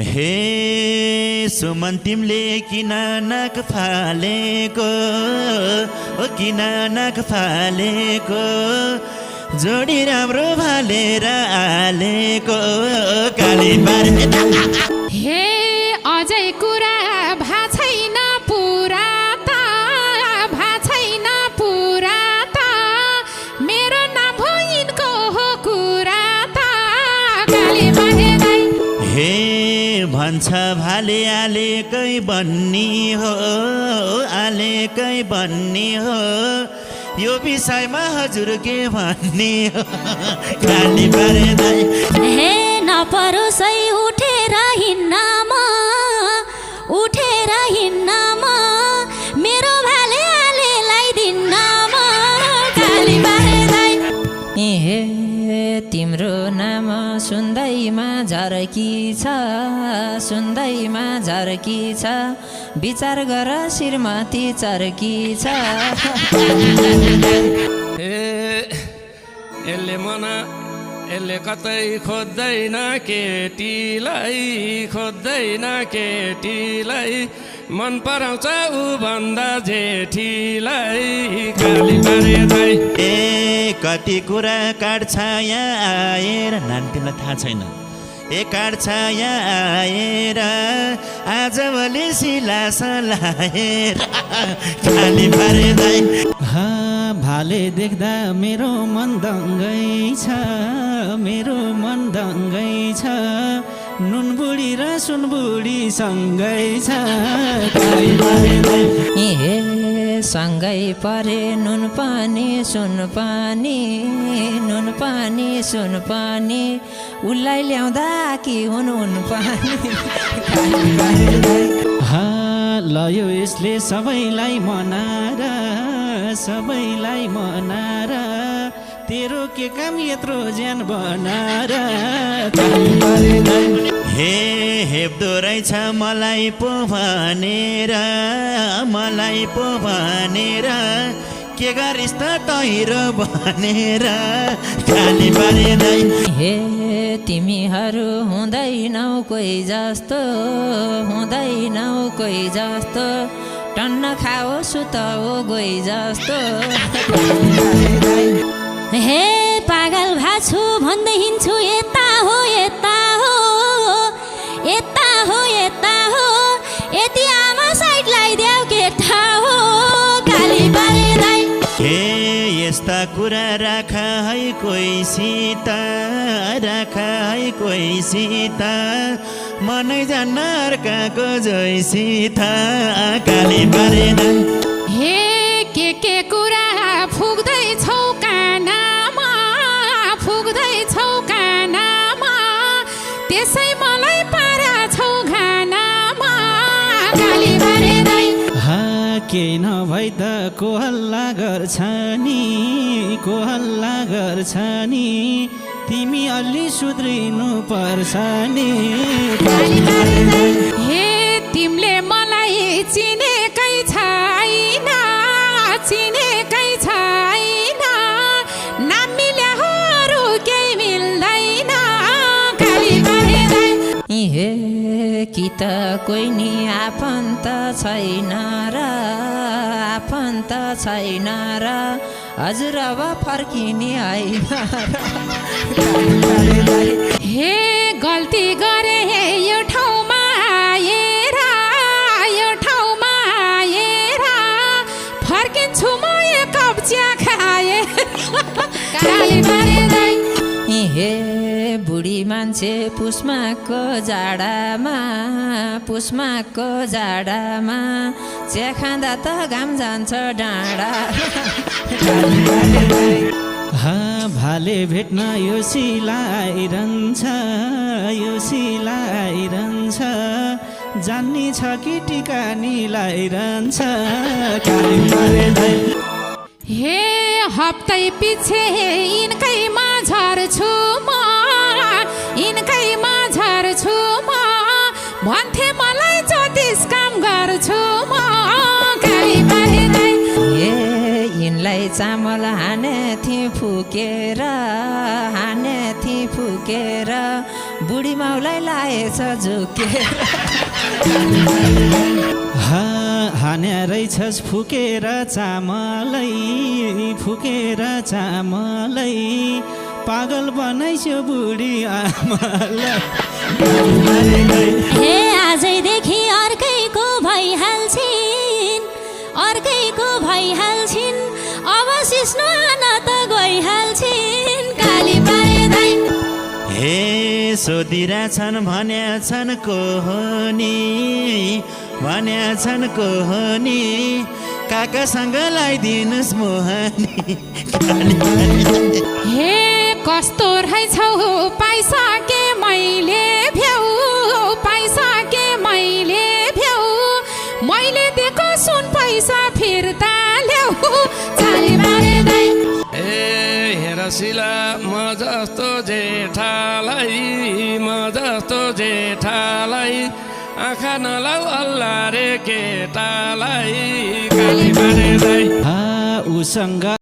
हे सुमन तिमीले किन नाक फालेको किन नाक फालेको जोडी राम्रो भालेर आलेको काली बारे हे अझै कुरा भा छैन पुरा त भा छैन पुरा त मेरो नाम हो यिनको हो कुरा त काली बारे दाइ हे भन्छ भाले आलेकै बन्नी हो आलेकै बन्नी हो यो विषयमा हजुर के भन्ने हो काली बारे दाइ हे नपरोसै उठेर हिँड्न म मेरो भाले आलेलाई दिन्न म काली बारे दाइ हे तिम्रो नाम सुन्दैमा झर्की छ विचार गर श्रीमती चर्की छ यसले कतै खोज्दैन केटीलाई मन पराउँछ ऊ भन्दा जेठीलाई काली बारे दाइ ए कति कुरा काट्छ यहाँ आएर नानी तिमीलाई थाहा छैन ए काट्छ यहाँ आएर आजभोलि सिलास लाएर काली बारे दाइ भाले देख्दा मेरो मन दङ्गै छ नुन बुढी र सुन बुढी सँगै छ काली बारे दाइ हे सँगै परे नुन पानी सुन पानी उसलाई ल्याउँदा कि हुन पानी लयो यसले सबैलाई मनार तेरो के काम यत्रो ज्यान बनार काली बारे दाइ हे हेप्दो रहेछ मलाई पो भनेर के गरिस् त तैरो भनेर काली बारे दाइ हे तिमीहरू हुँदैनौ कोही जस्तो टन्न खाओ सुताओ गई जस्तो हे पागल भाछु भन्दै हिँड्छु यता हो यति आमा साइड लगाइदेऊ केटा हो काली बारे दाइ हे यस्ता कुरा राख है कोही सीता मनै जान्न अर्काको जोइसीता काली बारे दाइ हे के कुरा फुक्दैछौ कानामा त्यसै मलाई पारा छौ घानामा काली बारे दाइ केही नभई त को हल्ला गर्छ नि तिमी अलि सुध्रिनु पर्छ नि काली बारे दाइ हे तिमीले मलाई चिनेकै छैन नाम मिल्या अरू केही मिल्दैन काली बारे दाइ हे कि त कोही नि आफन्त छैन र हजुर अब फर्किने होइन हे गल्ती गरे यो ठाउँमा आएर फर्किन्छु म एक कप चिया खाए काली बारे दाइ हे बुढी मान्छे पुष्माको जाडामा चिया खाँदा त घाम जान्छ डाँडा भाले भेट्न यो सिलाइरहन्छ जान्ने छ कि टिकानी लाइरहन्छ काली बारे दाइ हे हप्तै पछि यिनकैमा झर्छु म भन्थे मलाई ज्योतिष काम गर्छु म काली बारे दाइ यिनलाई चामल हाने थिए फुकेर बुढी माउलाई लाएछ झुके हान्या रहेछस् फुकेर चामलै पागल बनाइस्यो बुढी आमालाई हे आजैदेखि अर्कैको भइहाल्छिन् अब सिस्नो न त गइहाल्छिन् काली पारे दाइ हे सोधिरहेछन् भनेछन् को हो नि काकासँग लगाइदिनुहोस् मोहनी हे कस्तो रहेछौ पाइसके मैले भ्याउ मैले दिएको सुन पैसा फिर्ता ल्याऊ काली पारे दाइ ए हेर शिला म जस्तो जेठालाई आँखा नलाउ अल्ला रे केटालाई काली पारे दाइ उसँग